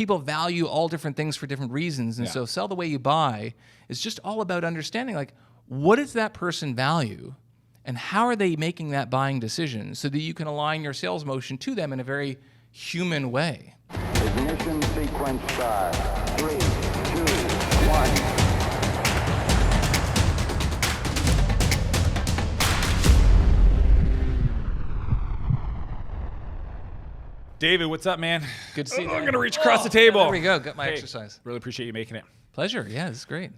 people value all different things for different reasons. And Yeah. so Sell the Way You Buy is just all about understanding, like, what does that person value and how are they making that buying decision so that you can align your sales motion to them in a very human way. Ignition sequence start. 3, 2, 1. David, what's up, man? Good to see you. I'm going to reach across the table. There we go. Got my exercise. Really appreciate you making it. Pleasure. Yeah, this is great.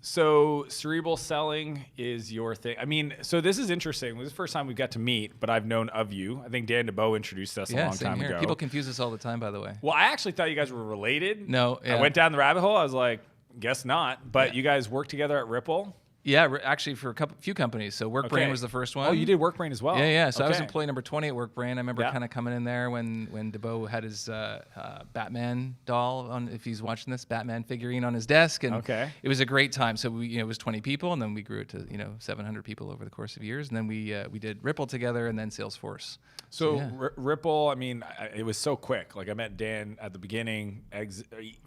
So Cerebral Selling is your thing. I mean, so this is interesting. This is the first time we've got to meet, but I've known of you. I think Dan DeBoe introduced us a long same time here. ago. People confuse us all the time, by the way. Well, I actually thought you guys were related. No, yeah. I went down the rabbit hole. I was like, guess not. But you guys worked together at Ripple. Yeah, actually for few companies. So WorkBrain Okay. was the first one. Oh, you did WorkBrain as well. Yeah. So I was Okay. employee number 20 at WorkBrain. I remember Yeah. kind of coming in there when DeBoe had his Batman doll on, if he's watching this, Batman figurine on his desk, and Okay. it was a great time. So we, it was 20 people, and then we grew it to 700 people over the course of years, and then we did Ripple together, and then Salesforce. So yeah. Ripple, I mean, it was so quick. Like I met Dan at the beginning.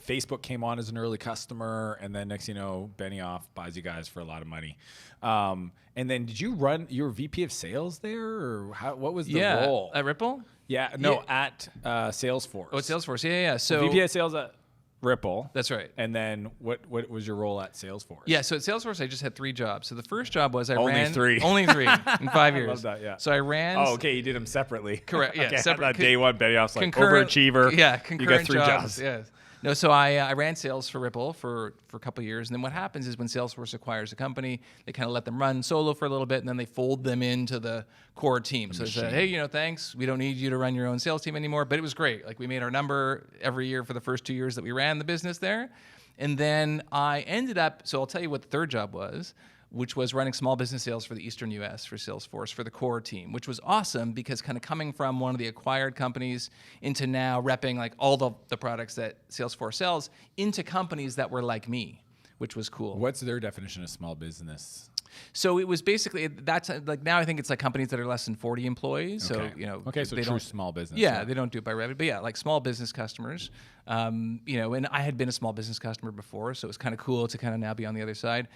Facebook came on as an early customer, and then next, Benioff buys you guys for a lot of money. And then did you run? You were VP of Sales there, or what was the role? At Ripple. Yeah, no, at Salesforce. Oh, at Salesforce. Yeah. So VP of Sales at Ripple. That's right. And then what was your role at Salesforce? Yeah, so at Salesforce, I just had 3 jobs. So the first job was Only ran 3. Only 3 in 5 years. I love that. Yeah. So I ran. Oh, okay. You did them separately. Correct. Yeah. Okay, Separate. day one, Benioff's like concurrent- overachiever. Yeah. You Concurrent got 3 jobs. Yes. No, so I ran sales for Ripple for a couple of years, and then what happens is when Salesforce acquires a company, they kind of let them run solo for a little bit, and then they fold them into the core team. So they say, hey, thanks, we don't need you to run your own sales team anymore. But it was great. Like we made our number every year for the first 2 years that we ran the business there, and then I ended up. So I'll tell you what the third job was, which was running small business sales for the Eastern U.S. for Salesforce for the core team, which was awesome because kind of coming from one of the acquired companies into now repping like all the products that Salesforce sells into companies that were like me, which was cool. What's their definition of small business? So it was basically, that's like now I think it's like companies that are less than 40 employees. So, Okay, so they true don't, small business. Yeah, they don't do it by revenue, but yeah, like small business customers. And I had been a small business customer before, so it was kind of cool to kind of now be on the other side.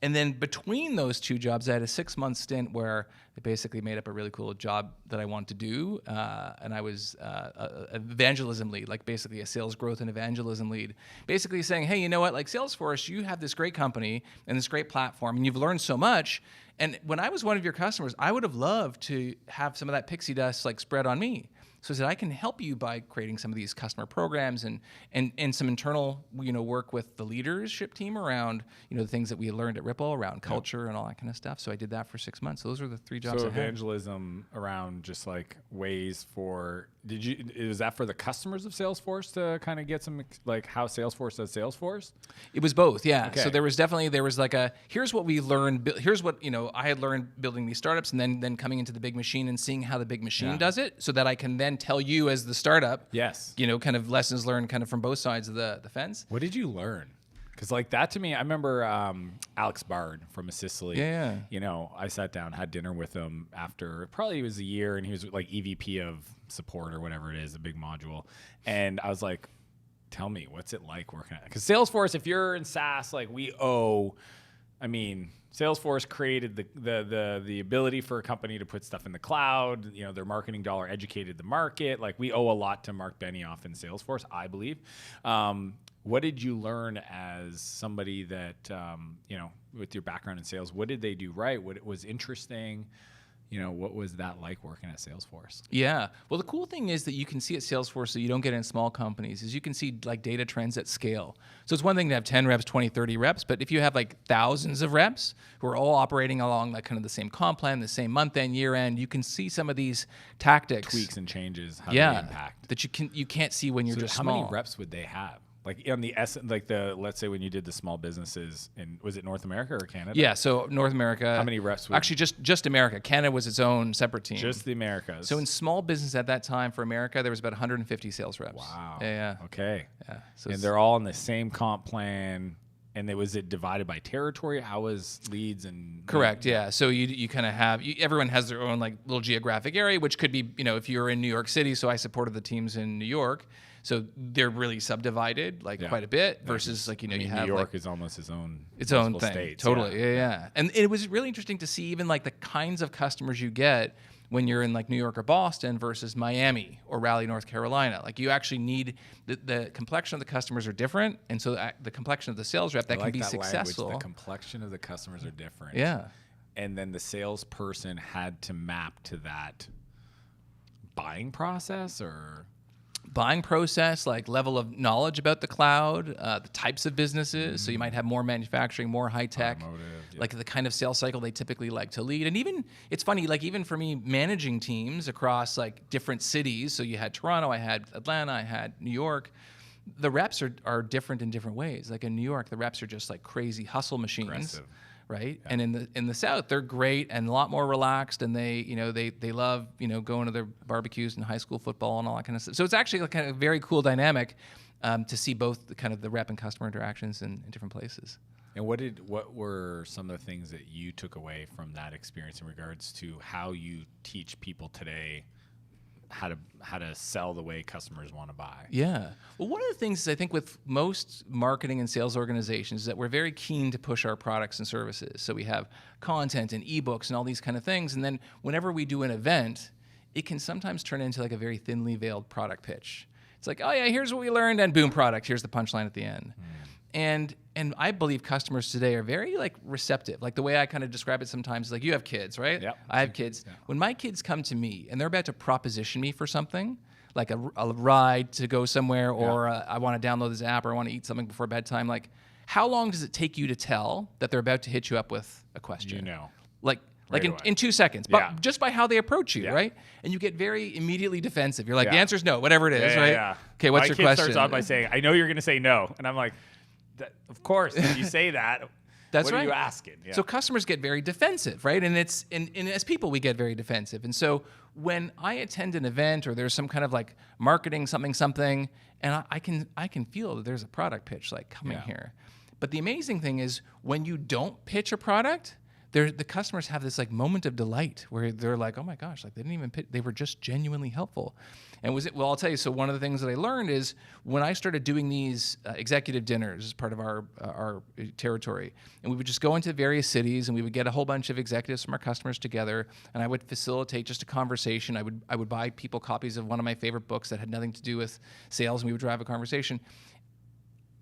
And then between those 2 jobs, I had a 6-month stint where I basically made up a really cool job that I wanted to do, and I was a evangelism lead, like basically a sales growth and evangelism lead, basically saying, hey, you know what, like Salesforce, you have this great company and this great platform, and you've learned so much. And when I was one of your customers, I would have loved to have some of that pixie dust like spread on me. So I said, I can help you by creating some of these customer programs and some internal, work with the leadership team around, the things that we learned at Ripple around culture and all that kind of stuff. So I did that for 6 months. So those were the 3 jobs So I had. evangelism around just like ways for, is that for the customers of Salesforce to kind of get some, like how Salesforce does Salesforce? It was both, yeah. Okay. So there was like here's what we learned, here's what, I had learned building these startups and then coming into the big machine and seeing how the big machine does it so that I can then tell you as the startup, Yes. kind of lessons learned kind of from both sides of the fence. What did you learn? Because like that to me, I remember Alex Bard from Sicily. Yeah. I sat down, had dinner with him after probably it was a year, and he was like EVP of support or whatever it is, a big module. And I was like, tell me, what's it like working at? Because Salesforce, if you're in SaaS, like Salesforce created the ability for a company to put stuff in the cloud. Their marketing dollar educated the market. Like we owe a lot to Mark Benioff and Salesforce, I believe. What did you learn as somebody that, with your background in sales? What did they do right? What was interesting? What was that like working at Salesforce? Yeah. Well, the cool thing is that you can see at Salesforce that you don't get in small companies is you can see like data trends at scale. So it's one thing to have 10 reps, 20, 30 reps, but if you have like thousands of reps who are all operating along like kind of the same comp plan, the same month end, year end, you can see some of these tactics. Tweaks and changes, how they impact. That you can't see when you're just how small. Many reps would they have? Like on let's say when you did the small businesses was it North America or Canada? Yeah, so North America. How many reps? Actually, just America. Canada was its own separate team. Just the Americas. So in small business at that time for America, there was about 150 sales reps. Wow. Yeah. Okay. Yeah. So and they're all in the same comp plan. And was it divided by territory? How was leads and... Correct, yeah. So you kind of have... everyone has their own like little geographic area, which could be, if you're in New York City, so I supported the teams in New York. So they're really subdivided quite a bit versus you have New York is almost its own thing. states. Totally. Yeah. And it was really interesting to see even the kinds of customers you get when you're in New York or Boston versus Miami or Raleigh, North Carolina. You actually need the complexion of the customers are different, and so the complexion of the sales rep that can be successful. The complexion of the customers are different. Yeah. And then the salesperson had to map to that buying process level of knowledge about the cloud, the types of businesses. So you might have more manufacturing, more high tech, the kind of sales cycle they typically like to lead. And even, it's funny, even for me, managing teams across different cities. So you had Toronto, I had Atlanta, I had New York. The reps are different in different ways. In New York, the reps are just crazy hustle machines. Aggressive. Right. Yeah. And in the South, they're great and a lot more relaxed, and they love, going to their barbecues and high school football and all that kind of stuff. So it's actually a kind of very cool dynamic to see both the rep and customer interactions in different places. And what were some of the things that you took away from that experience in regards to how you teach people today how to sell the way customers want to buy? Yeah. Well, one of the things is I think with most marketing and sales organizations is that we're very keen to push our products and services. So we have content and ebooks and all these kind of things. And then whenever we do an event, it can sometimes turn into a very thinly veiled product pitch. It's oh yeah, here's what we learned, and boom, product. Here's the punchline at the end. And I believe customers today are very receptive. The way I kind of describe it sometimes is you have kids, right? Yep. I have kids. Yeah. When my kids come to me and they're about to proposition me for something, like a ride to go somewhere, or I want to download this app, or I want to eat something before bedtime, how long does it take you to tell that they're about to hit you up with a question? In 2 seconds, but just by how they approach you, right? And you get very immediately defensive. You're the answer's no, whatever it is, right? Yeah. Okay, what's my your kid question? Starts off by saying, "I know you're going to say no," and I'm like, "Of course, if you say that." That's what right. are you asking? Yeah. So customers get very defensive, right? And and as people, we get very defensive. And so when I attend an event or there's some kind of marketing something, and I can feel that there's a product pitch coming here. But the amazing thing is when you don't pitch a product, the customers have this moment of delight where they're oh my gosh, they didn't even pitch, they were just genuinely helpful. And well, I'll tell you, so one of the things that I learned is when I started doing these executive dinners as part of our territory, and we would just go into various cities and we would get a whole bunch of executives from our customers together, and I would facilitate just a conversation. I would buy people copies of one of my favorite books that had nothing to do with sales, and we would drive a conversation.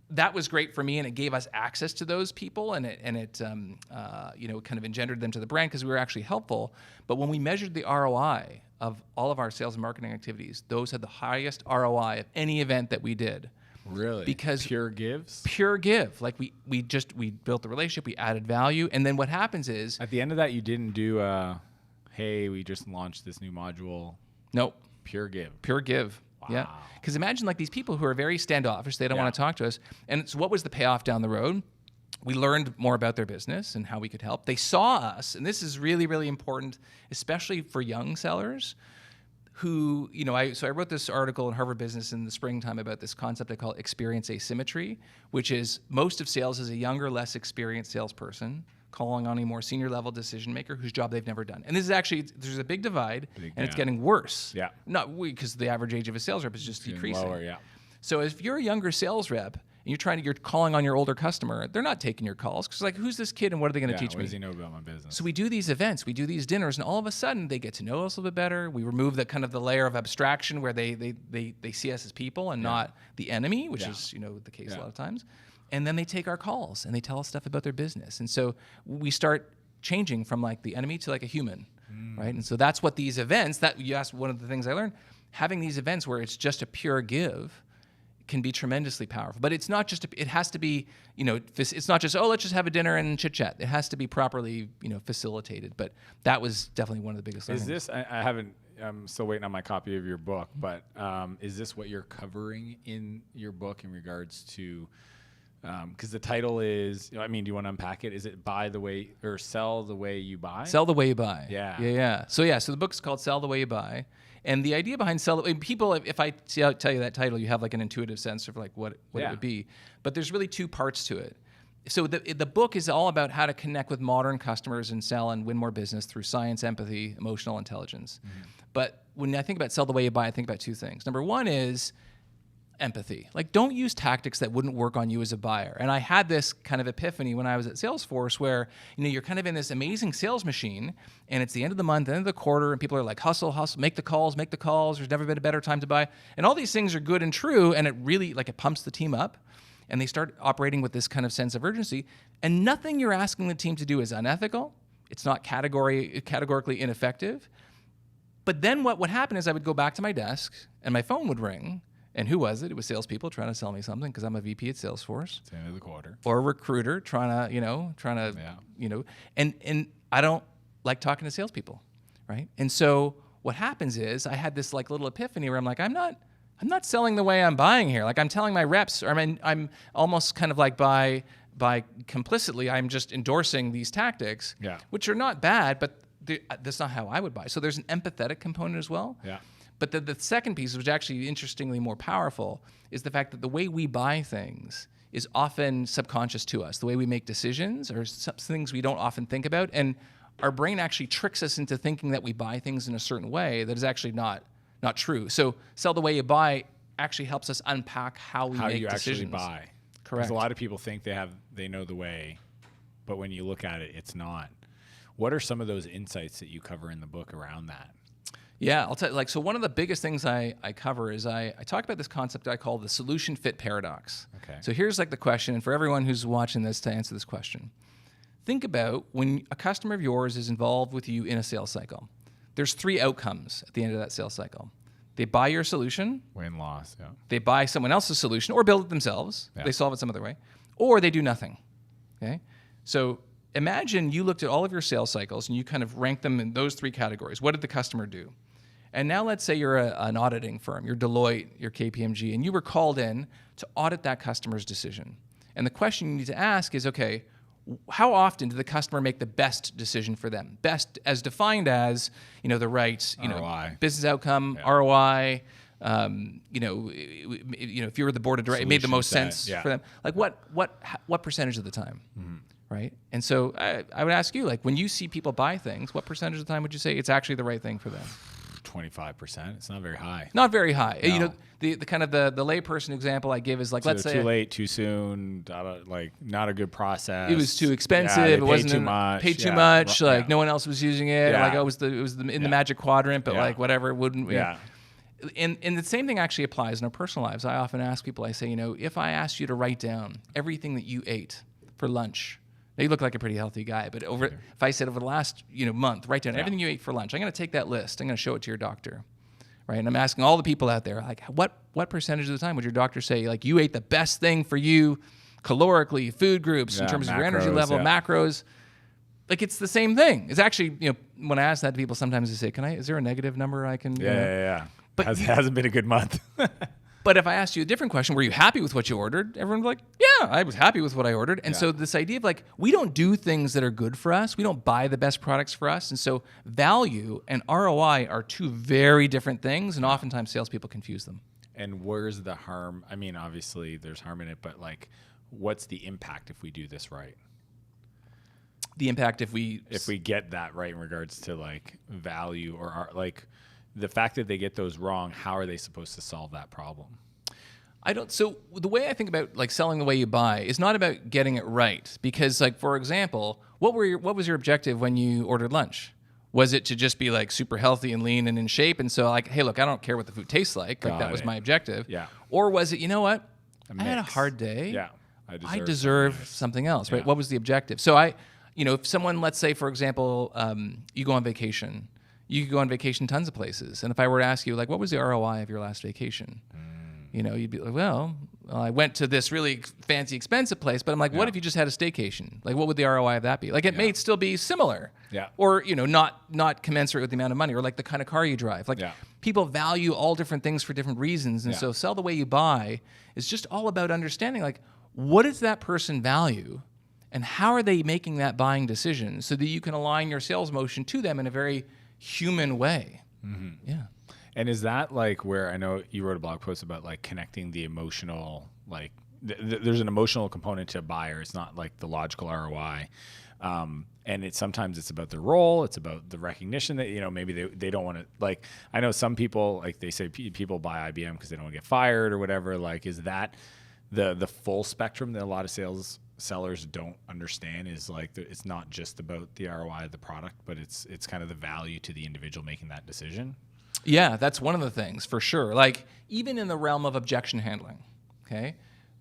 That was great for me, and it gave us access to those people, and it kind of engendered them to the brand because we were actually helpful. But when we measured the ROI of all of our sales and marketing activities, those had the highest ROI of any event that we did. Really? Because pure gives? Pure give. We built the relationship, we added value, and then what happens is at the end of that, you didn't do hey, we just launched this new module. Nope. Pure give. Pure give. Wow. Yeah. Because imagine these people who are very standoffish, they don't want to talk to us. And so what was the payoff down the road? We learned more about their business and how we could help. They saw us, and this is really, really important, especially for young sellers who, I wrote this article in Harvard Business in the springtime about this concept I call experience asymmetry, which is most of sales is a younger, less experienced salesperson calling on a more senior level decision maker whose job they've never done. And this is actually, there's a big divide, and it's getting worse. Yeah. Not because the average age of a sales rep is just decreasing. Lower, yeah. So if you're a younger sales rep and you're calling on your older customer, they're not taking your calls because who's this kid and what are they going to teach me? What does he know about my business? So we do these events, we do these dinners, and all of a sudden they get to know us a little bit better. We remove the kind of the layer of abstraction where they see us as people and not the enemy, which is the case a lot of times. And then they take our calls and they tell us stuff about their business. And so we start changing from the enemy to a human, right? And so that's what these events, that you asked, one of the things I learned, having these events where it's just a pure give can be tremendously powerful. But it's not just, it has to be, it's not just, let's just have a dinner and chit chat. It has to be properly, facilitated. But that was definitely one of the biggest learnings. Is this, I'm still waiting on my copy of your book, but is this what you're covering in your book in regards to, because the title is, do you want to unpack it? Is it buy the way, or sell the way you buy? Sell the way you buy. Yeah. So the book's called Sell the Way You Buy. And the idea behind people, if I tell you that title, you have an intuitive sense of what it would be. But there's really two parts to it. So the book is all about how to connect with modern customers and sell and win more business through science, empathy, emotional intelligence. Mm-hmm. But when I think about Sell the Way You Buy, I think about two things. Number one is, empathy. Like, don't use tactics that wouldn't work on you as a buyer. And I had this kind of epiphany when I was at Salesforce, where, you know, you're kind of in this amazing sales machine, and it's the end of the month, end of the quarter, and people are like, hustle, hustle, make the calls, make the calls. There's never been a better time to buy. And all these things are good and true, and it really, like, it pumps the team up, and they start operating with this kind of sense of urgency. And nothing you're asking the team to do is unethical. It's not categorically ineffective. But then what would happen is I would go back to my desk, and my phone would ring. And who was it? It was salespeople trying to sell me something, because I'm a VP at Salesforce. It's the end of the quarter. Or a recruiter trying to, and I don't like talking to salespeople, right? And so what happens is I had this like little epiphany where I'm like, I'm not selling the way I'm buying here. Like, I'm telling my reps, or I'm almost kind of like by complicitly, I'm just endorsing these tactics, which are not bad, but that's not how I would buy. So there's an empathetic component as well. Yeah. But the second piece, which actually interestingly more powerful, is the fact that the way we buy things is often subconscious to us. The way we make decisions are some things we don't often think about, and our brain actually tricks us into thinking that we buy things in a certain way that is actually not true. So sell the way you buy actually helps us unpack how we make decisions. Actually buy. Correct. Because a lot of people think they know the way, but when you look at it, it's not. What are some of those insights that you cover in the book around that? Yeah, I'll tell you, so one of the biggest things I cover is I talk about this concept I call the solution fit paradox. Okay. So here's like the question, and for everyone who's watching this to answer this question, think about when a customer of yours is involved with you in a sales cycle. There's 3 outcomes at the end of that sales cycle. They buy your solution. Win-loss, yeah. They buy someone else's solution or build it themselves. Yeah. They solve it some other way. Or they do nothing, okay? So imagine you looked at all of your sales cycles and you kind of ranked them in those 3 categories. What did the customer do? And now let's say you're an auditing firm, you're Deloitte, you're KPMG, and you were called in to audit that customer's decision. And the question you need to ask is, okay, how often did the customer make the best decision for them? Best as defined as, the right, ROI. Business outcome, ROI, if you were the board of directors, it made the most sense for them. Like what percentage of the time? Mm-hmm. Right? And so I would ask you, like, when you see people buy things, what percentage of the time would you say it's actually the right thing for them? 25%. It's not very high. Not very high. No. The kind of the layperson example I give is like, let's say too late, too soon, not a good process. It was too expensive. It wasn't too much. Paid too much. Like no one else was using it. Yeah. Like it was in the magic quadrant, but like whatever, it wouldn't. Yeah. And the same thing actually applies in our personal lives. I often ask people, I say, if I asked you to write down everything that you ate for lunch. Now, you look like a pretty healthy guy, but if I said over the last month, write down everything you ate for lunch, I'm going to take that list. I'm going to show it to your doctor, right? And I'm asking all the people out there, like, what percentage of the time would your doctor say, like, you ate the best thing for you, calorically, food groups, in terms of your energy level, macros? Like, it's the same thing. It's actually, when I ask that to people, sometimes they say, is there a negative number I can? Yeah. But it hasn't been a good month. But if I asked you a different question, were you happy with what you ordered? Everyone would be like, yeah, I was happy with what I ordered. And so this idea of like, we don't do things that are good for us. We don't buy the best products for us. And so value and ROI are 2 very different things. And oftentimes salespeople confuse them. And where's the harm? I mean, obviously there's harm in it, but like, what's the impact if we do this right? The impact if we get that right in regards to like value or like, the fact that they get those wrong, how are they supposed to solve that problem? So the way I think about like selling the way you buy is not about getting it right. Because like, for example, what was your objective when you ordered lunch? Was it to just be like super healthy and lean and in shape? And so like, hey, look, I don't care what the food tastes like. Like that was my objective. Yeah. Or was it, you know what? I had a hard day. Yeah. I deserve something else, right? Yeah. What was the objective? So if someone, let's say, for example, you go on vacation. You could go on vacation tons of places. And if I were to ask you, like, what was the ROI of your last vacation? You'd be like, well, I went to this really fancy, expensive place. But I'm like, what if you just had a staycation? Like, what would the ROI of that be? Like, it may still be similar. Yeah. Or, not commensurate with the amount of money. Or, like, the kind of car you drive. Like, people value all different things for different reasons. And so sell the way you buy is just all about understanding, like, what does that person value? And how are they making that buying decision so that you can align your sales motion to them in a very human way. Mm-hmm. Yeah. And is that like where I know you wrote a blog post about like connecting the emotional, like there's an emotional component to a buyer. It's not like the logical ROI. And sometimes it's about their role. It's about the recognition that, maybe they don't want to, like, I know some people, like they say people buy IBM because they don't want to get fired or whatever. Like, is that the full spectrum that a lot of sellers don't understand is like, it's not just about the ROI of the product, but it's kind of the value to the individual making that decision. Yeah, that's one of the things for sure. Like even in the realm of objection handling, okay?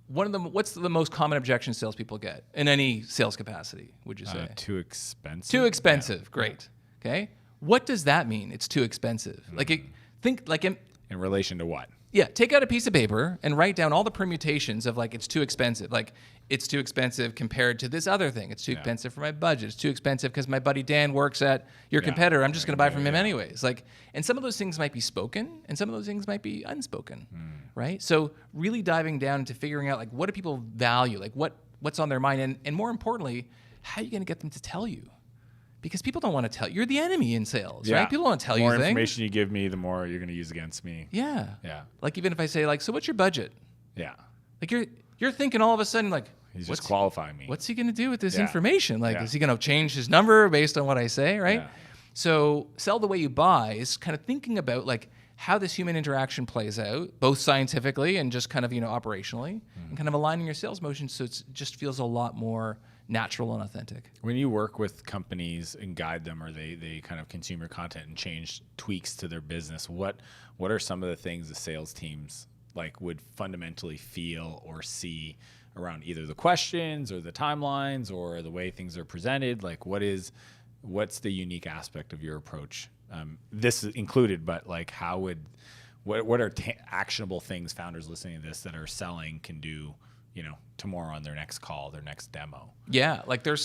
What's the most common objection salespeople get in any sales capacity, would you say? Too expensive. Too expensive, yeah. Great. Okay. What does that mean? It's too expensive. In relation to what? Yeah, take out a piece of paper and write down all the permutations of like it's too expensive. Like it's too expensive compared to this other thing. It's too expensive for my budget. It's too expensive because my buddy Dan works at your competitor. I'm just going to buy from him anyways. Like, and some of those things might be spoken, and some of those things might be unspoken, right? So really diving down into figuring out like what do people value, like what's on their mind, and more importantly, how are you going to get them to tell you? Because people don't want to tell you. You're the enemy in sales, right? People don't want to tell you things. The more information you give me, the more you're going to use against me. Yeah. Yeah. Like even if I say like, so what's your budget? Yeah. Like you're thinking all of a sudden like, he's just qualifying me. What's he going to do with this information? Like, is he going to change his number based on what I say, right? Yeah. So sell the way you buy is kind of thinking about like how this human interaction plays out, both scientifically and just kind of, operationally, and kind of aligning your sales motion so it just feels a lot more natural and authentic. When you work with companies and guide them, or they kind of consume your content and change tweaks to their business, what are some of the things the sales teams like would fundamentally feel or see around either the questions or the timelines or the way things are presented? Like what's the unique aspect of your approach? This is included, but like what are actionable things founders listening to this that are selling can do, tomorrow on their next call, their next demo? Yeah, like there's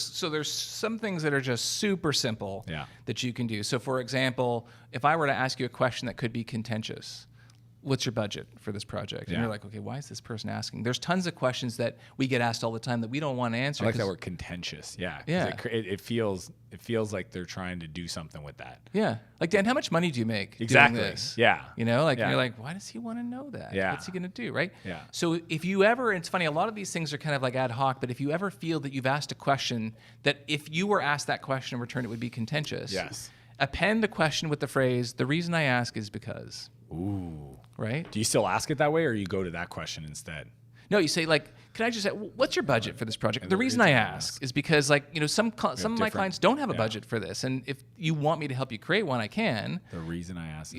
some things that are just super simple that you can do. So for example, if I were to ask you a question that could be contentious, what's your budget for this project? And you're like, okay, why is this person asking? There's tons of questions that we get asked all the time that we don't want to answer. I like that word, contentious. Yeah. It feels like they're trying to do something with that. Yeah. Like, Dan, how much money do you make doing this? Yeah. You're like, why does he want to know that? Yeah. What's he going to do, right? Yeah. So if you ever, it's funny, a lot of these things are kind of like ad hoc, but if you ever feel that you've asked a question that if you were asked that question in return, it would be contentious. Yes. Append the question with the phrase, the reason I ask is because. Ooh. Right? Do you still ask it that way, or you go to that question instead? No, you say like, can I just say, what's your budget for this project? The reason I ask is because like, some of my clients don't have a budget for this. And if you want me to help you create one, I can. The reason I ask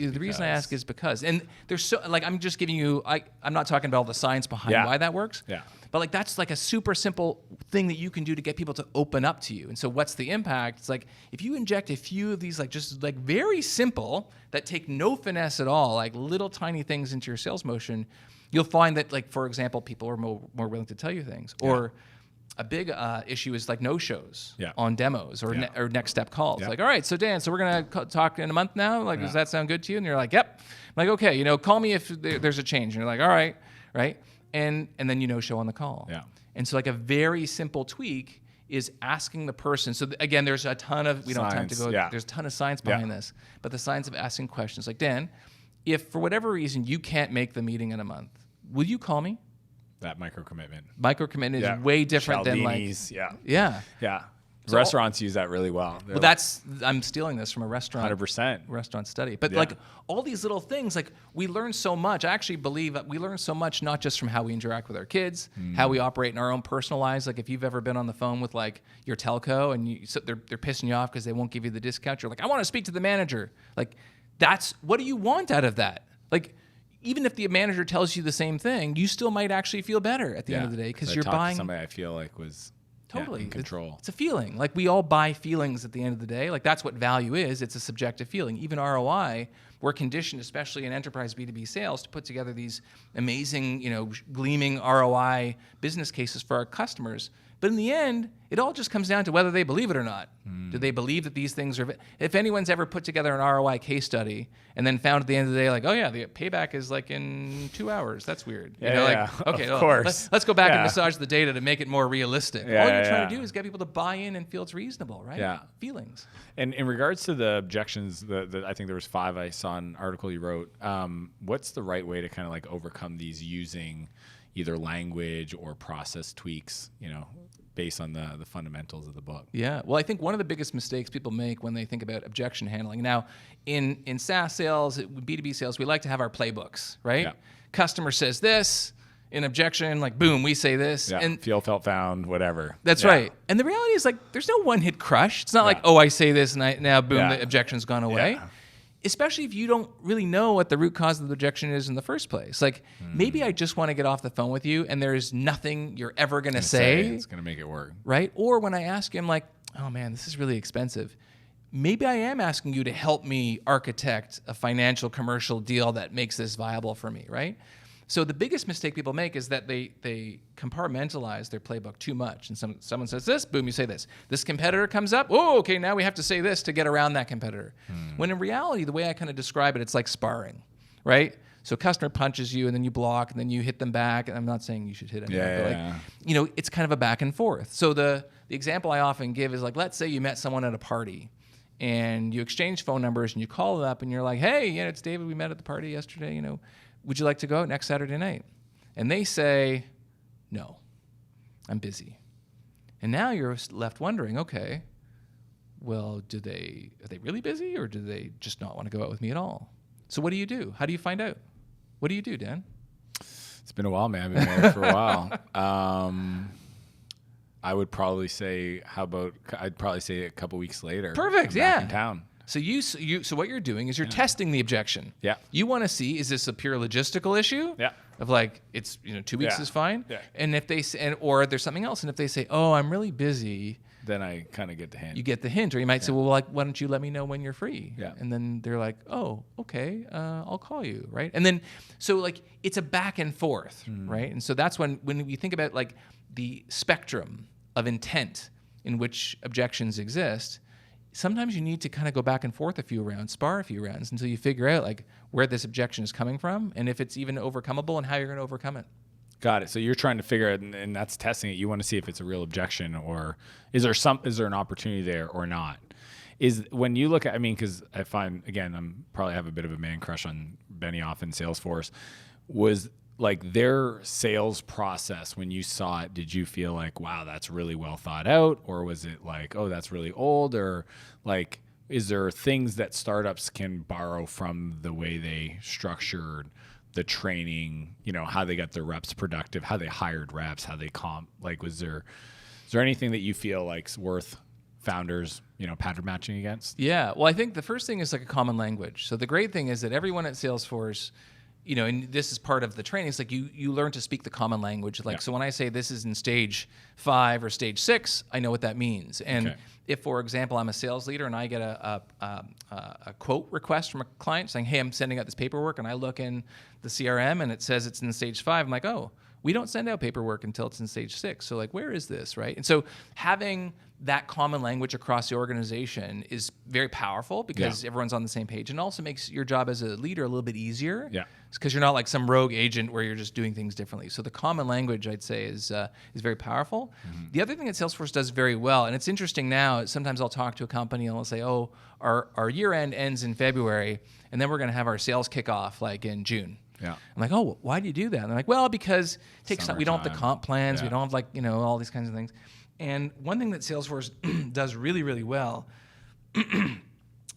is because. And there's so, like, I'm just giving you, I'm not talking about all the science behind why that works. Yeah. But like, that's like a super simple thing that you can do to get people to open up to you. And so what's the impact? It's like, if you inject a few of these, like just like very simple that take no finesse at all, like little tiny things into your sales motion, you'll find that, like, for example, people are more willing to tell you things. Or a big issue is like no-shows on demos or next step calls. Like, all right, so Dan, so we're going to talk in a month now? Like, does that sound good to you? And you're like, yep. I'm like, okay, call me if there's a change. And you're like, all right, right? And then you no-show on the call. Yeah. And so like a very simple tweak is asking the person. So again, there's a ton of, we don't have time to go, there's a ton of science behind this. But the science of asking questions like, Dan, if for whatever reason you can't make the meeting in a month, will you call me? That micro commitment. Micro commitment is way different than like Yeah. So restaurants use that really well. I'm stealing this from a restaurant 100% restaurant study. But like all these little things, like we learn so much. I actually believe that we learn so much not just from how we interact with our kids, how we operate in our own personal lives. Like if you've ever been on the phone with like your telco and they're pissing you off because they won't give you the discount, you're like, I want to speak to the manager. Like that's what do you want out of that? Like even if the manager tells you the same thing, you still might actually feel better at the end of the day because you're buying somebody I feel like was totally in control. It's a feeling. Like we all buy feelings at the end of the day. Like that's what value is. It's a subjective feeling. Even ROI, we're conditioned, especially in enterprise B2B sales, to put together these amazing, gleaming ROI business cases for our customers. But in the end, it all just comes down to whether they believe it or not. Do they believe that these things are... If anyone's ever put together an ROI case study and then found at the end of the day, like, oh yeah, the payback is like in 2 hours. That's weird. Okay, of course. Let's go back and massage the data to make it more realistic. All you're trying to do is get people to buy in and feel it's reasonable, right? Yeah. Feelings. And in regards to the objections, I think there was 5 I saw in an article you wrote. What's the right way to kind of like overcome these using either language or process tweaks, based on the fundamentals of the book. Yeah. Well, I think one of the biggest mistakes people make when they think about objection handling. Now, in SaaS sales, B2B sales, we like to have our playbooks, right? Yeah. Customer says this. In objection, like, boom, we say this. Yeah. And feel, felt, found, whatever. that's right. And the reality is, like, there's no one-hit crush. It's not like, oh, I say this, and now, boom, the objection's gone away. Yeah. Especially if you don't really know what the root cause of the objection is in the first place. Like, maybe I just want to get off the phone with you, and there's nothing you're ever going to say. It's going to make it work. Right? Or when I ask you, I'm like, oh, man, this is really expensive. Maybe I am asking you to help me architect a financial commercial deal that makes this viable for me, right? So the biggest mistake people make is that they compartmentalize their playbook too much. And someone says this, boom, you say this. This competitor comes up, oh, okay, now we have to say this to get around that competitor. When in reality, the way I kind of describe it, it's like sparring, right? So customer punches you, and then you block, and then you hit them back. And I'm not saying you should hit anyone, but it's kind of a back and forth. So the example I often give is like, let's say you met someone at a party, and you exchange phone numbers, and you call them up, and you're like, hey, it's David. We met at the party yesterday. Would you like to go out next Saturday night? And they say, no, I'm busy. And now you're left wondering, okay, well, are they really busy, or do they just not want to go out with me at all? So what do you do? How do you find out? What do you do, Dan? It's been a while, man. I've been married for a while. I would probably say, I'd probably say a couple weeks later. Perfect, I'm back in town. So what you're doing is you're testing the objection. Yeah. You want to see, is this a pure logistical issue? Yeah. Of like, it's 2 weeks is fine. Yeah. And if they say, or there's something else, and if they say, oh, I'm really busy, then I kind of get the hint. you get the hint. Or you might say, well, like, why don't you let me know when you're free? Yeah. And then they're like, oh, okay, I'll call you, right? And then, so like, it's a back and forth, right? And so that's when we think about like the spectrum of intent in which objections exist. Sometimes you need to kind of go back and forth a few rounds, spar a few rounds, until you figure out like where this objection is coming from, and if it's even overcomable, and how you're going to overcome it. Got it. So you're trying to figure out, and that's testing it. You want to see if it's a real objection, or is there an opportunity there or not? Is when you look at, because I find, again, I'm probably have a bit of a man crush on Benioff and Salesforce. Was like their sales process, when you saw it, did you feel like, wow, that's really well thought out? Or was it like, oh, that's really old? Or like, is there things that startups can borrow from the way they structured the training, how they got their reps productive, how they hired reps, how they comp? Like, is there anything that you feel like's worth founders, pattern matching against? Yeah. Well, I think the first thing is like a common language. So the great thing is that everyone at Salesforce, and this is part of the training, it's like you learn to speak the common language. Like, so when I say this is in stage 5 or stage 6, I know what that means. And if, for example, I'm a sales leader and I get a quote request from a client saying, hey, I'm sending out this paperwork, and I look in the CRM and it says it's in stage 5, I'm like, oh, we don't send out paperwork until it's in stage 6. So like, where is this, right? And so having that common language across the organization is very powerful, because everyone's on the same page, and also makes your job as a leader a little bit easier. Yeah, because you're not like some rogue agent where you're just doing things differently. So the common language, I'd say, is very powerful. The other thing that Salesforce does very well, and it's interesting now, sometimes I'll talk to a company and I'll say, oh, our year end ends in February, and then we're going to have our sales kickoff like in June. Yeah. I'm like, oh, why do you do that? And they're like, well, because it takes time. We don't have the comp plans. We don't have like, all these kinds of things. And one thing that Salesforce does really, really well,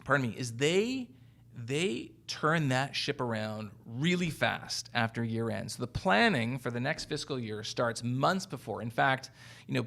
pardon me, is they turn that ship around really fast after year end. So the planning for the next fiscal year starts months before. In fact,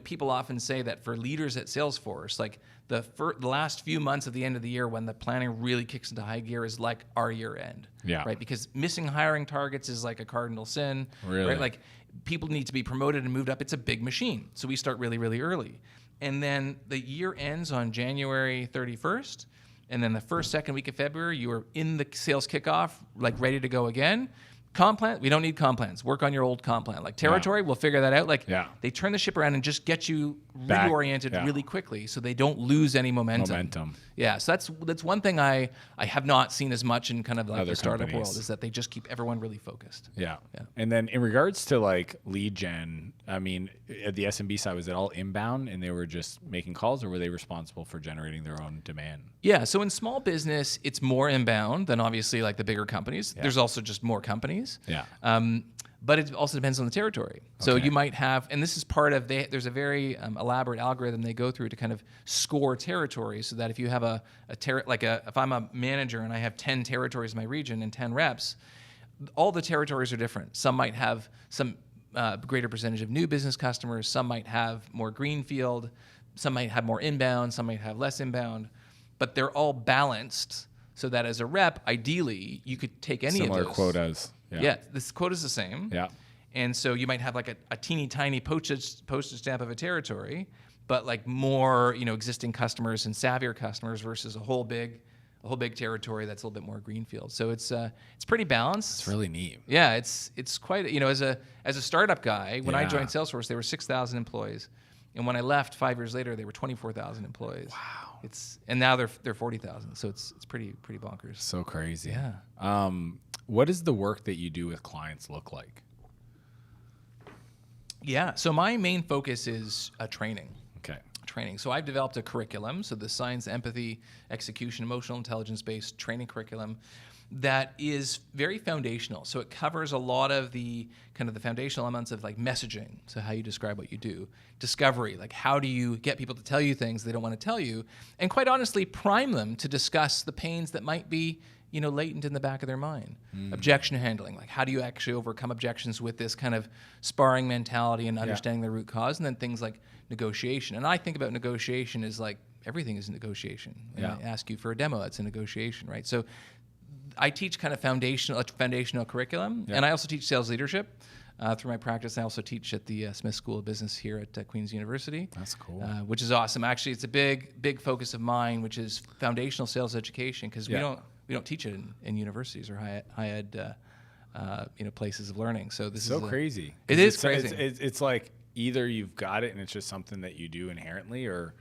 people often say that for leaders at Salesforce, like the last few months of the end of the year, when the planning really kicks into high gear, is like our year end. Yeah. Right? Because missing hiring targets is like a cardinal sin. Really? Right? Like, people need to be promoted and moved up. It's a big machine. So we start really, really early. And then the year ends on January 31st. And then the first, second week of February, you are in the sales kickoff, like ready to go again. Comp plan, we don't need comp plans. Work on your old comp plan. Like territory, we'll figure that out. Like they turn the ship around and just get you reoriented really quickly, so they don't lose any momentum. Yeah, so that's one thing I have not seen as much in kind of like the startup world, is that they just keep everyone really focused. Yeah. And then in regards to like lead gen, at the SMB side, was it all inbound and they were just making calls, or were they responsible for generating their own demand? Yeah, so in small business, it's more inbound than obviously like the bigger companies. There's also just more companies. Yeah. But it also depends on the territory. So Okay. you might have, and this is part of, there's a very elaborate algorithm they go through to kind of score territories, so that if you have if I'm a manager and I have 10 territories in my region and 10 reps, all the territories are different. Some might have some greater percentage of new business customers. Some might have more greenfield. Some might have more inbound. Some might have less inbound. But they're all balanced so that as a rep, ideally, you could take any Similar of those. quotas. Yeah, this quota's the same. Yeah. And so you might have like a teeny tiny postage stamp of a territory, but like more, existing customers and savvier customers versus a whole big territory that's a little bit more greenfield. So it's pretty balanced. It's really neat. Yeah, it's quite, as a startup guy, when I Yeah. joined Salesforce, there were 6,000 employees. And when I left 5 years later, they were 24,000 employees. Wow. And now they're 40,000. So it's pretty bonkers. So crazy. Yeah. What does the work that you do with clients look like? Yeah. So my main focus is training. Okay. So I've developed a curriculum, so the science, empathy, execution, emotional intelligence-based training curriculum that is very foundational. So it covers a lot of the kind of the foundational elements of like messaging, so how you describe what you do, discovery, like how do you get people to tell you things they don't want to tell you, and quite honestly prime them to discuss the pains that might be latent in the back of their mind. Objection handling, like how do you actually overcome objections with this kind of sparring mentality and understanding the root cause, and then things like negotiation. And I think about negotiation as like everything is a negotiation. When I ask you for a demo, it's a negotiation, right? So I teach kind of foundational curriculum, and I also teach sales leadership through my practice. I also teach at the Smith School of Business here at Queen's University. That's cool. Which is awesome. Actually, it's a big focus of mine, which is foundational sales education, because we don't teach it in universities or high ed places of learning. So this is crazy. It is crazy. It's like either you've got it and it's just something that you do inherently, or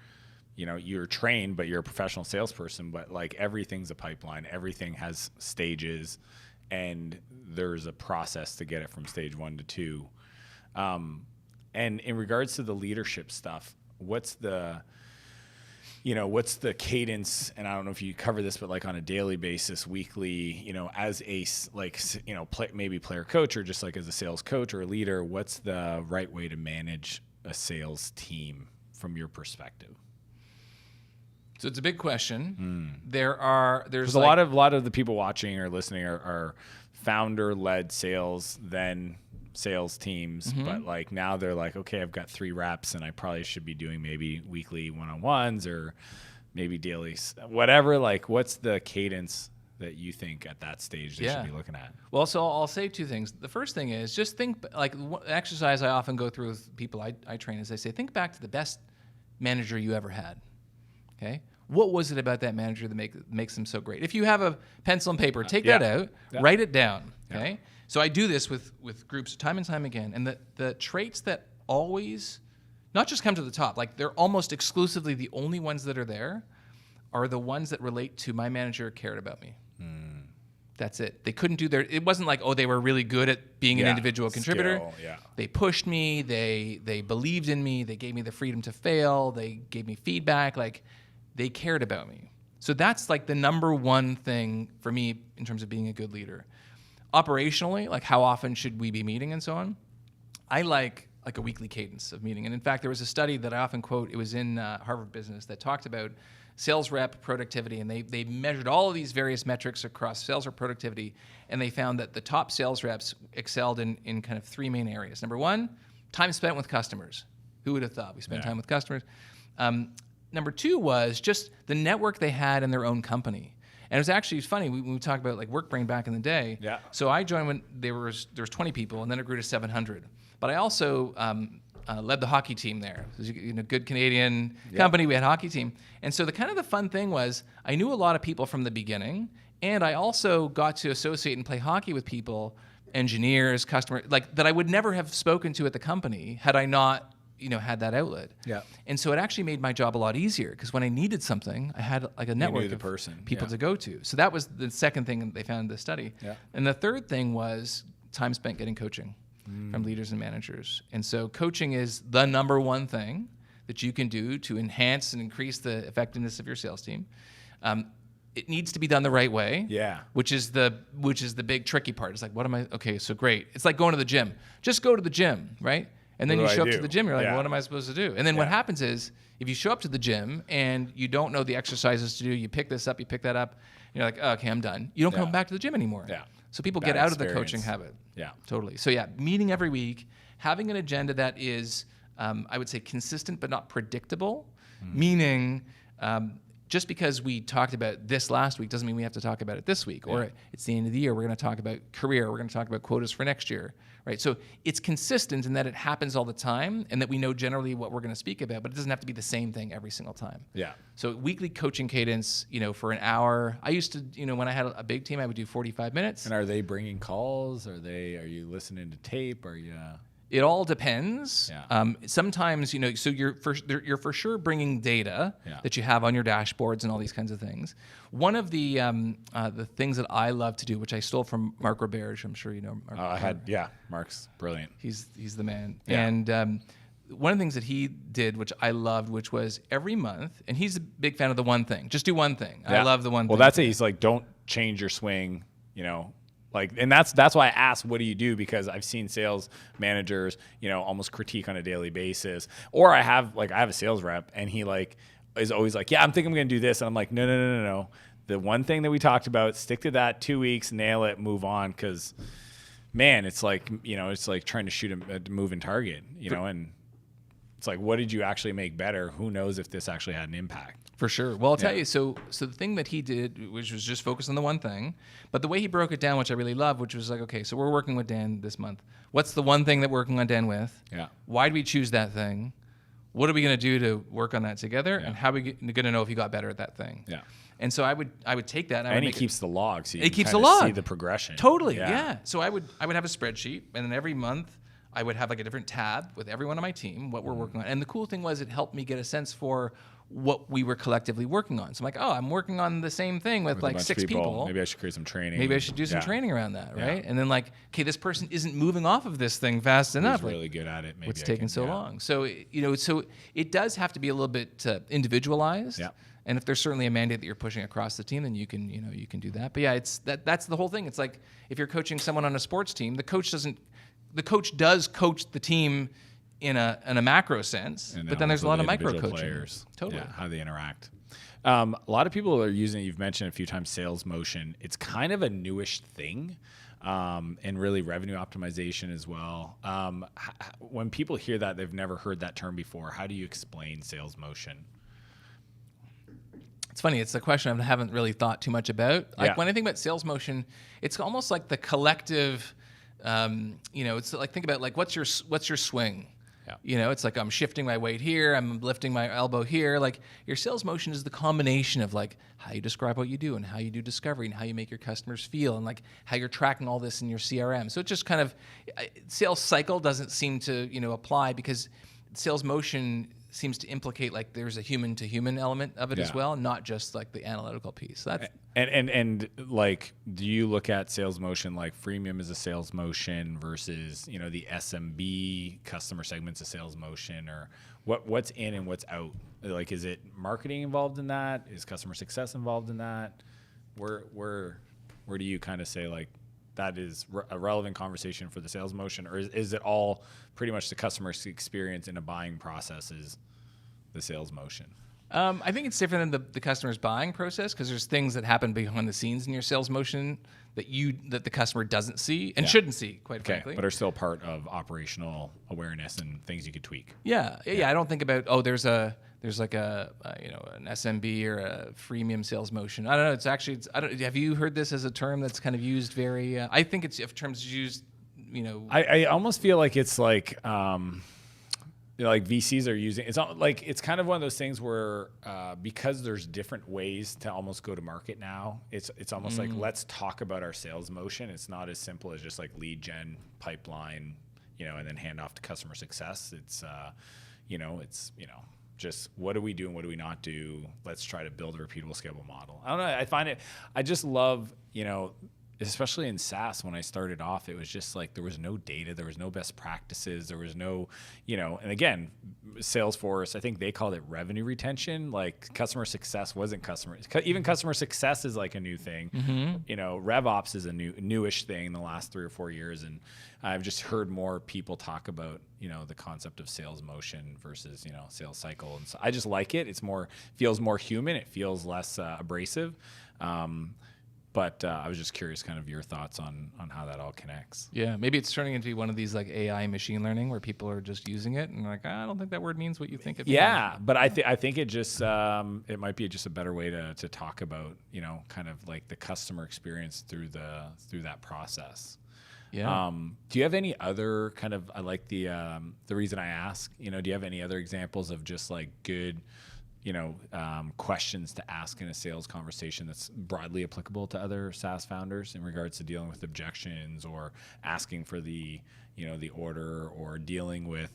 you're trained, but you're a professional salesperson, but like everything's a pipeline. Everything has stages, and there's a process to get it from stage 1 to 2. And in regards to the leadership stuff, what's the cadence? And I don't know if you cover this, but like on a daily basis, weekly, as a maybe player coach, or just like as a sales coach or a leader, what's the right way to manage a sales team from your perspective? So it's a big question. There's a lot of the people watching or listening are founder-led sales teams, but like now they're like, okay, I've got 3 reps and I probably should be doing maybe weekly one-on-ones or maybe daily, whatever. Like, what's the cadence that you think at that stage they should be looking at? Well, so I'll say 2 things. The first thing is just think, like the exercise I often go through with people I train is I say, think back to the best manager you ever had. Okay. What was it about that manager that makes them so great? If you have a pencil and paper, take that out, write it down. Okay. Yeah. So I do this with groups time and time again. And the traits that always, not just come to the top, like they're almost exclusively the only ones that are there, are the ones that relate to my manager cared about me. That's it. They couldn't do it wasn't like, they were really good at being an individual contributor. They pushed me. They believed in me. They gave me the freedom to fail. They gave me feedback. Like, they cared about me. So that's like the number one thing for me in terms of being a good leader. Operationally, like how often should we be meeting and so on? I like a weekly cadence of meeting. And in fact, there was a study that I often quote. It was in Harvard Business that talked about sales rep productivity. And they measured all of these various metrics across sales rep productivity. And they found that the top sales reps excelled in kind of 3 main areas. Number 1, time spent with customers. Who would have thought we spend time with customers? Number 2 was just the network they had in their own company. And it was actually funny, we talked about like WorkBrain back in the day. Yeah. So I joined when there was 20 people, and then it grew to 700. But I also led the hockey team there. It was a good Canadian company. We had a hockey team. And so the fun thing was I knew a lot of people from the beginning, and I also got to associate and play hockey with people, engineers, customers, like that I would never have spoken to at the company had I not had that outlet. Yeah. And so it actually made my job a lot easier, because when I needed something, I had like a network of people to go to. So that was the second thing they found in the study. Yeah. And the third thing was time spent getting coaching from leaders and managers. And so coaching is the number one thing that you can do to enhance and increase the effectiveness of your sales team. it needs to be done the right way. Yeah. Which is the big tricky part. It's like, what am I? Okay, so great. It's like going to the gym. Just go to the gym, right? And then What you do I show up to do? the gym. You're like, Yeah. what am I supposed to do? And then what Yeah. happens is, if you show up to the gym and you don't know the exercises to do, you pick this up, you pick that up, and you're like, oh, okay, I'm done. You don't Yeah. come back to the gym anymore. Yeah. So people Bad get out of the experience. coaching habit. Yeah. Totally. So yeah, meeting every week, having an agenda that is, I would say, consistent but not predictable, meaning just because we talked about this last week doesn't mean we have to talk about it this week. Or it's the end of the year, we're going to talk about career, we're going to talk about quotas for next year, right? So it's consistent in that it happens all the time and that we know generally what we're going to speak about, but it doesn't have to be the same thing every single time. Yeah. So weekly coaching cadence, for an hour. I used to, when I had a big team, I would do 45 minutes. And are they bringing calls? Are you listening to tape? Are you? It all depends. Yeah. Sometimes, so you're for sure bringing data that you have on your dashboards and all these kinds of things. One of the things that I love to do, which I stole from Mark Roberge, I'm sure you know Mark. Mark's brilliant. He's the man. Yeah. And one of the things that he did, which I loved, which was every month, and he's a big fan of the one thing. Just do one thing. Yeah. I love the one thing. Well, that's it. He's like, don't change your swing, and that's why I asked, what do you do? Because I've seen sales managers, almost critique on a daily basis. Or I have a sales rep, and he is always like, yeah, I'm thinking I'm going to do this. And I'm like, no. The one thing that we talked about, stick to that 2 weeks, nail it, move on. Because, man, it's like, it's like trying to shoot a moving target, and it's like, what did you actually make better? Who knows if this actually had an impact? For sure. Well, I'll tell you. So the thing that he did, which was just focus on the one thing, but the way he broke it down, which I really love, which was like, okay, so we're working with Dan this month. What's the one thing that we're working on Dan with? Yeah. Why do we choose that thing? What are we going to do to work on that together? Yeah. And how are we going to know if you got better at that thing? Yeah. And so I would take that. And he keeps the log, so you It can keeps kinda the log. see the progression. Totally. Yeah. So I would have a spreadsheet, and then every month I would have like a different tab with everyone on my team, what we're working on. And the cool thing was it helped me get a sense for what we were collectively working on. So I'm like, oh, I'm working on the same thing with a like bunch of 6 people. Maybe I should create some training. Maybe I should do some Yeah. training around that, Yeah. right? And then like, okay, this person isn't moving off of this thing fast enough. Who's really good at it. Maybe What's I taking can- so yeah. long? So so it does have to be a little bit individualized. Yeah. And if there's certainly a mandate that you're pushing across the team, then you can do that. But yeah, that's the whole thing. It's like if you're coaching someone on a sports team, the coach does coach the team in a macro sense, And but then there's a also lot of the micro individual coaching. players. Totally. Yeah, how they interact. A lot of people are using it. You've mentioned a few times sales motion. It's kind of a newish thing, and really revenue optimization as well. When people hear that, they've never heard that term before. How do you explain sales motion? It's funny. It's a question I haven't really thought too much about. Like Yeah. when I think about sales motion, it's almost like the collective. It's like think about like what's your swing. Yeah. It's like I'm shifting my weight here, I'm lifting my elbow here. Like your sales motion is the combination of like how you describe what you do and how you do discovery and how you make your customers feel and like how you're tracking all this in your CRM. So it just kind of sales cycle doesn't seem to apply because sales motion seems to implicate like there's a human to human element of it as Yeah. well, not just like the analytical piece. So that's And like, do you look at sales motion like freemium is a sales motion versus the SMB customer segments a sales motion, or what's in and what's out? Like, is it marketing involved in that? Is customer success involved in that? Where do you kind of say like that is a relevant conversation for the sales motion, or is it all pretty much the customer experience in a buying process is the sales motion? I think it's different than the customer's buying process because there's things that happen behind the scenes in your sales motion that the customer doesn't see and shouldn't see, quite frankly. But are still part of operational awareness and things you could tweak. Yeah. I don't think about there's like an SMB or a freemium sales motion. I don't know. It's actually have you heard this as a term that's kind of used very? I think it's if terms used. I almost feel like it's like VCs are using it's not like it's kind of one of those things where because there's different ways to almost go to market now. It's almost like let's talk about our sales motion. It's not as simple as just like lead gen pipeline, and then hand off to customer success. It's just what do we do and what do we not do? Let's try to build a repeatable, scalable model. I don't know. I find it. I just love especially in SaaS, when I started off, it was just like there was no data, there was no best practices, there was no, and again, Salesforce, I think they called it revenue retention. Like customer success wasn't even customer success is like a new thing. RevOps is a newish thing in the last 3 or 4 years, and I've just heard more people talk about the concept of sales motion versus sales cycle, and so I just like it. Feels more human. It feels less abrasive. But I was just curious, kind of your thoughts on how that all connects. Yeah, maybe it's turning into one of these like AI machine learning where people are just using it and like, I don't think that word means what you think it means. Yeah, but I think it just it might be just a better way to talk about kind of like the customer experience through that process. Yeah. Do you have any other kind of? I like the reason I ask. Do you have any other examples of just like good questions to ask in a sales conversation that's broadly applicable to other SaaS founders in regards to dealing with objections or asking for the order or dealing with,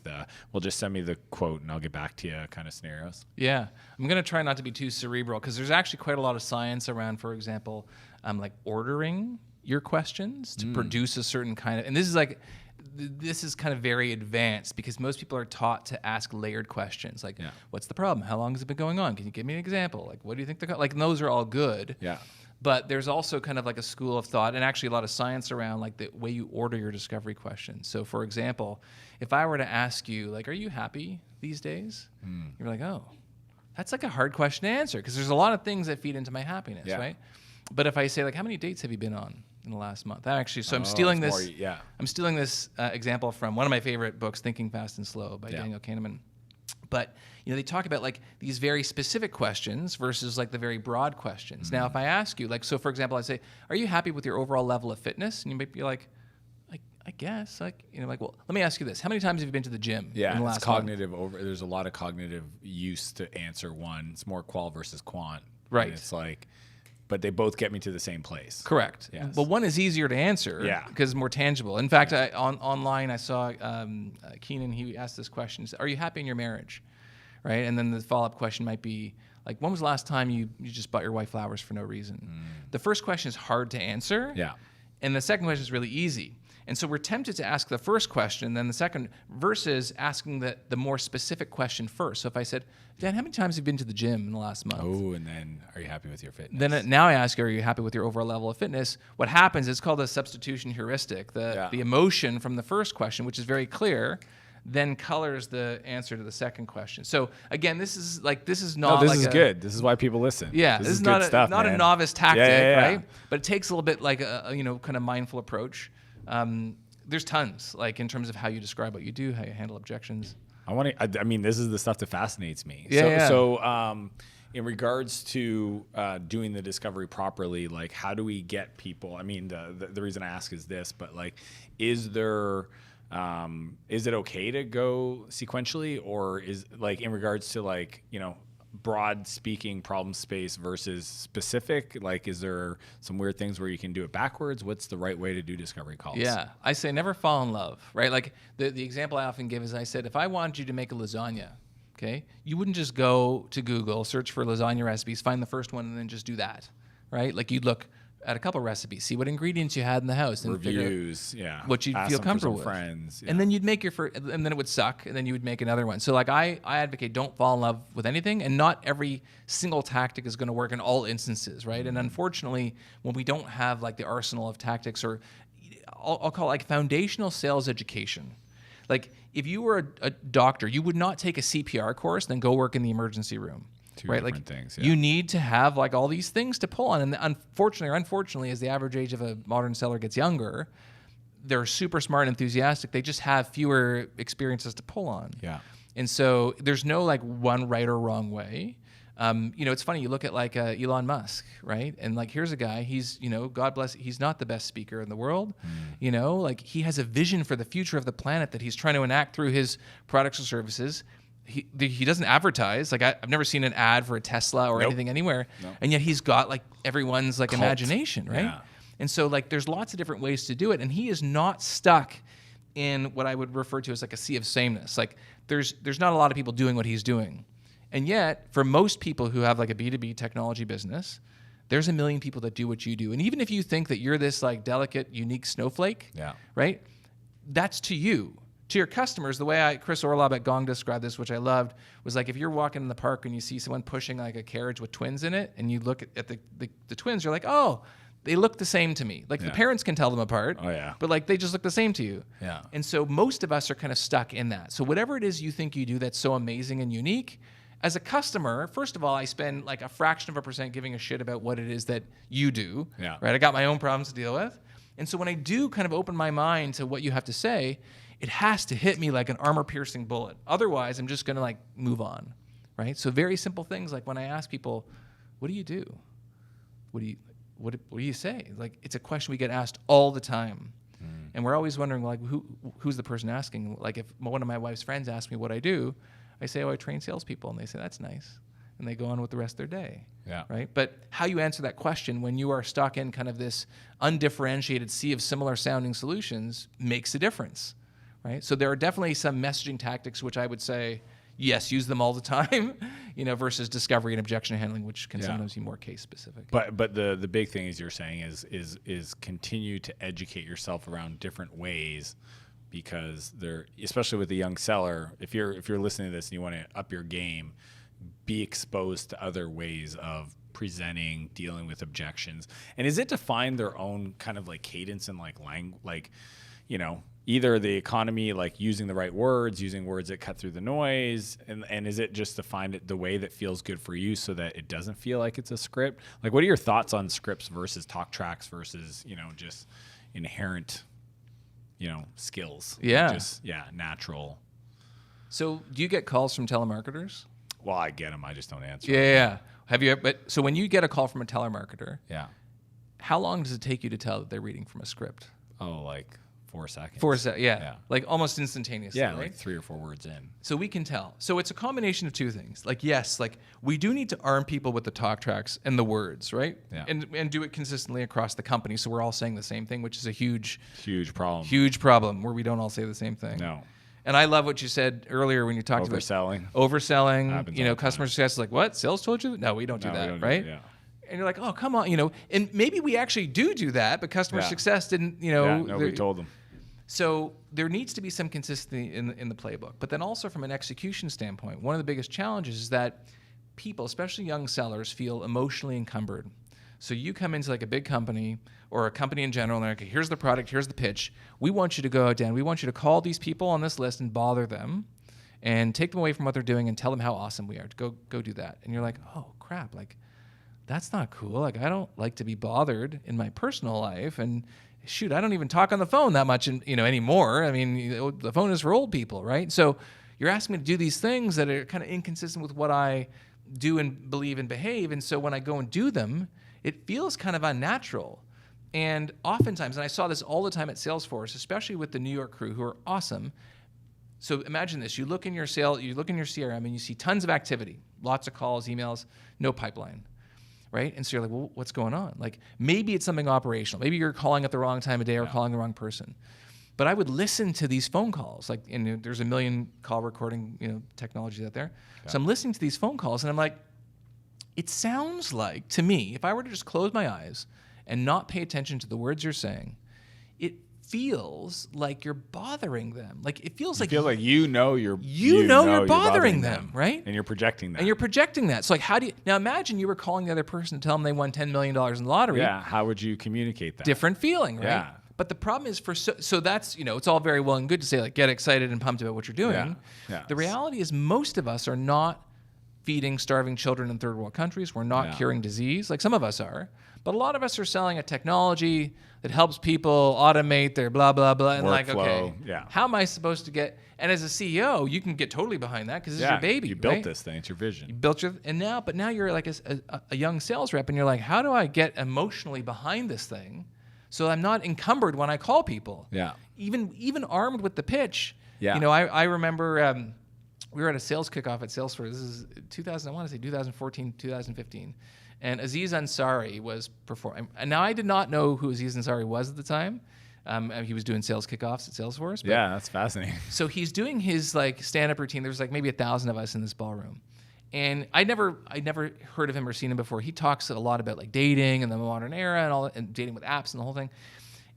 well, just send me the quote and I'll get back to you kind of scenarios? Yeah. I'm going to try not to be too cerebral because there's actually quite a lot of science around, for example, like ordering your questions to produce a certain kind of, and this is kind of very advanced because most people are taught to ask layered questions like, what's the problem? How long has it been going on? Can you give me an example? Like, what do you think like, and those are all good. Yeah. But there's also kind of like a school of thought and actually a lot of science around like the way you order your discovery questions. So for example, if I were to ask you like, are you happy these days? You're like, oh, that's like a hard question to answer because there's a lot of things that feed into my happiness, right? But if I say like, how many dates have you been on in the last month? I'm stealing this. I'm stealing this example from one of my favorite books, Thinking Fast and Slow by Daniel Kahneman. But they talk about like these very specific questions versus like the very broad questions. Now, if I ask you, like, so for example, I say, "Are you happy with your overall level of fitness?" And you might be like, I guess, like, like, well, let me ask you this: how many times have you been to the gym? Yeah, in the last it's cognitive there's a lot of cognitive use to answer one. It's more qual versus quant. Right. And it's like. But they both get me to the same place. Correct. Yes. But one is easier to answer because it's more tangible. In fact, online I saw Keenan, he asked this question, are you happy in your marriage? Right? And then the follow-up question might be, like, when was the last time you just bought your wife flowers for no reason? The first question is hard to answer. Yeah. And the second question is really easy. And so we're tempted to ask the first question, then the second, versus asking the more specific question first. So if I said, Dan, how many times have you been to the gym in the last month? Oh, and then are you happy with your fitness? Then now I ask you, are you happy with your overall level of fitness? What happens is called a substitution heuristic. The emotion from the first question, which is very clear, then colors the answer to the second question. So again, this is not good. This is why people listen. Yeah, this is not a novice tactic, right? But it takes a little bit like a kind of mindful approach. There's tons, like in terms of how you describe what you do, how you handle objections. I mean, this is the stuff that fascinates me. So in regards to doing the discovery properly, like how do we get people? I mean, the reason I ask is this, but like, is it okay to go sequentially, or is like in regards to like broad speaking problem space versus specific? Like, is there some weird things where you can do it backwards? What's the right way to do discovery calls? Yeah, I say never fall in love, right? Like the example I often give is I said, if I wanted you to make a lasagna, okay, you wouldn't just go to Google, search for lasagna recipes, find the first one, and then just do that, right? Like you'd look at a couple recipes, see what ingredients you had in the house, and reviews, what you'd feel comfortable with. Friends, and then you'd make your first, and then it would suck, and then you would make another one. So like I advocate don't fall in love with anything, and not every single tactic is going to work in all instances, right? And unfortunately, when we don't have like the arsenal of tactics, or I'll call it like foundational sales education. Like if you were a doctor, you would not take a CPR course, then go work in the emergency room. Right, like things, you need to have like all these things to pull on, and unfortunately, as the average age of a modern seller gets younger, they're super smart and enthusiastic. They just have fewer experiences to pull on. Yeah, and so there's no like one right or wrong way. It's funny. You look at like Elon Musk, right? And like here's a guy. He's God bless. He's not the best speaker in the world. Like he has a vision for the future of the planet that he's trying to enact through his products or services. He doesn't advertise. Like I've never seen an ad for a Tesla or anything anywhere. And yet he's got like everyone's like imagination, right? Yeah. And so like there's lots of different ways to do it. And he is not stuck in what I would refer to as like a sea of sameness. Like there's not a lot of people doing what he's doing. And yet for most people who have like a B2B technology business, there's a million people that do what you do. And even if you think that you're this like delicate, unique snowflake, right? That's to you. To your customers, the way Chris Orlob at Gong described this, which I loved, was like if you're walking in the park and you see someone pushing like a carriage with twins in it, and you look at the twins, you're like, oh, they look the same to me. Like the parents can tell them apart, but like they just look the same to you. Yeah. And so most of us are kind of stuck in that. So whatever it is you think you do that's so amazing and unique, as a customer, first of all, I spend like a fraction of a percent giving a shit about what it is that you do. Right? I got my own problems to deal with. And so when I do kind of open my mind to what you have to say, it has to hit me like an armor-piercing bullet. Otherwise, I'm just going to like move on, right? So very simple things like when I ask people, what do you do? What do you say? Like it's a question we get asked all the time. And we're always wondering like who's the person asking? Like if one of my wife's friends asks me what I do, I say, oh, I train salespeople. And they say, that's nice. And they go on with the rest of their day. Right? But how you answer that question when you are stuck in kind of this undifferentiated sea of similar sounding solutions makes a difference. Right? So there are definitely some messaging tactics which I would say, yes, use them all the time, versus discovery and objection handling, which can sometimes be more case specific. But the big thing is you're saying is continue to educate yourself around different ways, because they're, especially with the young seller, if you're listening to this and you want to up your game, be exposed to other ways of presenting, dealing with objections. And is it to find their own kind of like cadence and like language, either the economy, like using the right words, using words that cut through the noise, and is it just to find it the way that feels good for you so that it doesn't feel like it's a script? Like, what are your thoughts on scripts versus talk tracks versus, just inherent, skills? Natural. So do you get calls from telemarketers? Well, I get them. I just don't answer. Yeah. Have you? But so when you get a call from a telemarketer, how long does it take you to tell that they're reading from a script? Oh, like 4 seconds. 4 seconds, like almost instantaneously. Yeah, right? like 3 or 4 words in. So we can tell. So it's a combination of two things. Like, yes, like we do need to arm people with the talk tracks and the words, right? Yeah. And do it consistently across the company, so we're all saying the same thing, which is a huge problem where we don't all say the same thing. No. And I love what you said earlier when you talked about overselling. Customer success is like, what? Sales told you? No, we don't do that, right? And you're like, oh, come on, and maybe we actually do that, but customer success didn't, nobody told them. So there needs to be some consistency in the playbook. But then also from an execution standpoint, one of the biggest challenges is that people, especially young sellers, feel emotionally encumbered. So you come into like a big company or a company in general, and they're like, okay, here's the product, here's the pitch. We want you to go out, Dan. We want you to call these people on this list and bother them and take them away from what they're doing and tell them how awesome we are. Go do that. And you're like, oh, crap, like, that's not cool. Like, I don't like to be bothered in my personal life. And shoot, I don't even talk on the phone that much anymore. I mean, the phone is for old people, right? So you're asking me to do these things that are kind of inconsistent with what I do and believe and behave. And so when I go and do them, it feels kind of unnatural. And oftentimes, and I saw this all the time at Salesforce, especially with the New York crew who are awesome. So imagine this, you look in your CRM and you see tons of activity, lots of calls, emails, no pipeline, right? And so you're like, well, what's going on? Like maybe it's something operational. Maybe you're calling at the wrong time of day or calling the wrong person. But I would listen to these phone calls, like, and there's a million call recording, technologies out there. Yeah. So I'm listening to these phone calls and I'm like, it sounds like, to me, if I were to just close my eyes and not pay attention to the words you're saying, it feels like you're bothering them. Like it feels like you're bothering them, right? And you're projecting that. So like, how do you now imagine you were calling the other person to tell them they won $10 million in the lottery? Yeah. How would you communicate that? Different feeling, right? Yeah. But the problem is so that's, it's all very well and good to say like get excited and pumped about what you're doing. Yeah. The reality is most of us are not feeding starving children in third world countries. We're not curing disease. Like some of us are. But a lot of us are selling a technology that helps people automate their blah, blah, blah. And workflow, how am I supposed to get... And as a CEO, you can get totally behind that because it's your baby. You built this thing. It's your vision. You built but now you're like a young sales rep and you're like, how do I get emotionally behind this thing so I'm not encumbered when I call people? Yeah. Even armed with the pitch. Yeah. I remember... we were at a sales kickoff at Salesforce. This is 2014, 2015. And Aziz Ansari was performing. And now I did not know who Aziz Ansari was at the time. He was doing sales kickoffs at Salesforce. Yeah, that's fascinating. So he's doing his stand-up routine. There's maybe 1,000 of us in this ballroom. And I never heard of him or seen him before. He talks a lot about like dating and the modern era and all, and dating with apps and the whole thing.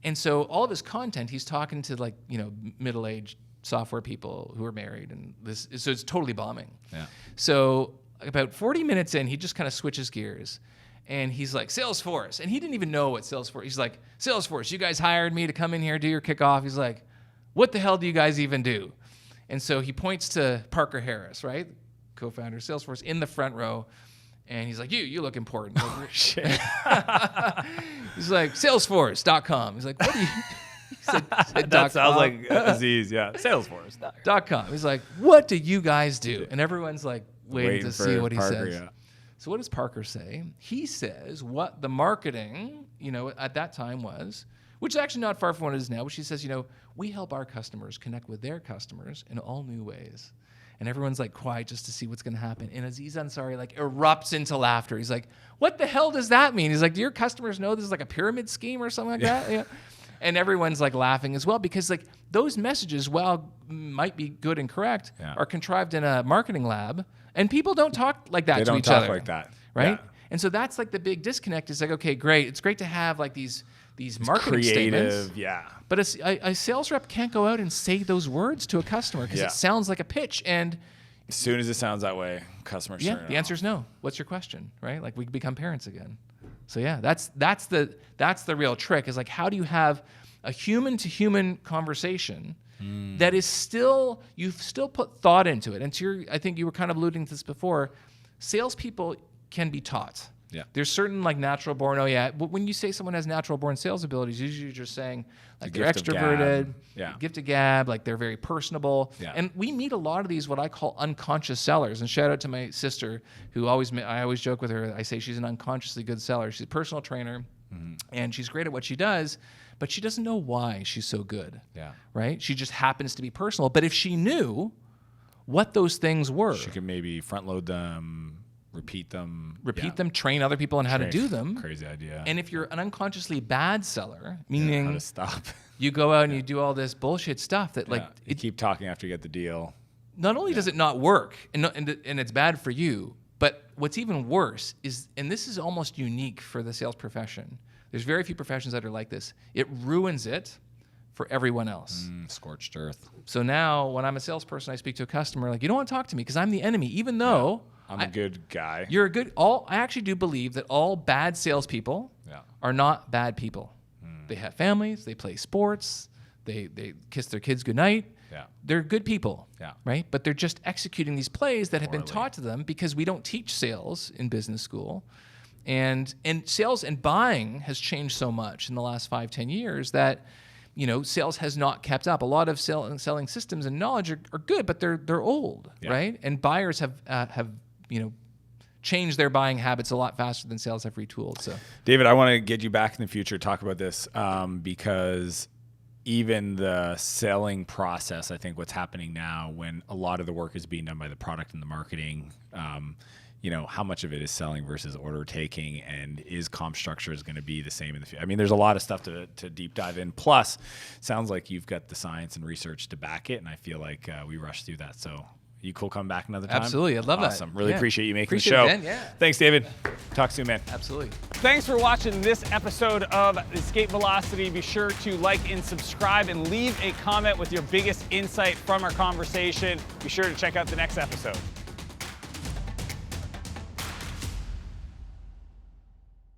And so all of his content, he's talking to like, middle-aged software people who are married, and so it's totally bombing. Yeah. So about 40 minutes in, he just kind of switches gears, and he's like, Salesforce. And he didn't even know what Salesforce. He's like, Salesforce, you guys hired me to come in here, do your kickoff. He's like, what the hell do you guys even do? And so he points to Parker Harris, right? Co-founder of Salesforce, in the front row. And he's like, you look important. Oh, shit. He's like, Salesforce.com. He's like, what do you... He said That sounds like Aziz, yeah. Salesforce.com. He's like, what do you guys do? And everyone's like waiting to see what he Parker, says. yeah. So what does Parker say? He says what the marketing, at that time was, which is actually not far from what it is now, which he says, we help our customers connect with their customers in all new ways. And everyone's like quiet just to see what's going to happen. And Aziz Ansari like erupts into laughter. He's like, what the hell does that mean? He's like, do your customers know this is like a pyramid scheme or something like that? Yeah. And everyone's like laughing as well, because like those messages, while might be good and correct, are contrived in a marketing lab, and people don't talk like that to each other. They don't talk like that. Right? Yeah. And so that's like the big disconnect. Is like, okay, great. It's great to have like these marketing statements. Yeah. But a sales rep can't go out and say those words to a customer because it sounds like a pitch. And as soon as it sounds that way, customers turn it the answer is no. What's your question? Right? Like we become parents again. So yeah, that's the real trick, is like, how do you have a human to human conversation that is still, you've still put thought into it. And I think you were kind of alluding to this before, salespeople can be taught. Yeah. There's certain like natural born, when you say someone has natural born sales abilities, usually you're just saying like they're gift of extroverted, gab. gift of gab, like they're very personable. Yeah. And we meet a lot of these, what I call unconscious sellers. And shout out to my sister, who I always joke with her, I say she's an unconsciously good seller. She's a personal trainer, and she's great at what she does, but she doesn't know why she's so good. Yeah. Right? She just happens to be personal. But if she knew what those things were, she could maybe front load them, repeat them, train other people on how to do them. Crazy idea. And if you're an unconsciously bad seller, meaning how to stop. you go out and you do all this bullshit stuff that like you keep talking after you get the deal. Not only does it not work and it's bad for you, but what's even worse is, and this is almost unique for the sales profession, there's very few professions that are like this, it ruins it for everyone else. Scorched earth. So now when I'm a salesperson, I speak to a customer, like, you don't want to talk to me because I'm the enemy, even though I'm a good guy. You're a good. I actually do believe that all bad salespeople are not bad people. They have families. They play sports. They kiss their kids goodnight. Yeah. They're good people. Yeah. Right. But they're just executing these plays that have been taught to them because we don't teach sales in business school, and sales and buying has changed so much in the last 5-10 years that sales has not kept up. A lot of selling systems and knowledge are good, but they're old, right? And buyers have changed their buying habits a lot faster than sales have retooled. So, David, I want to get you back in the future, talk about this, because even the selling process, I think what's happening now when a lot of the work is being done by the product and the marketing, how much of it is selling versus order taking, and is comp structure is going to be the same in the future? I mean, there's a lot of stuff to deep dive in. Plus, sounds like you've got the science and research to back it, and I feel like we rushed through that. So, you cool coming back another time? Absolutely, I'd love that. Awesome. Really appreciate you making appreciate the show. it, Ben. Yeah. Thanks, David. Talk soon, man. Absolutely. Thanks for watching this episode of Escape Velocity. Be sure to like and subscribe and leave a comment with your biggest insight from our conversation. Be sure to check out the next episode.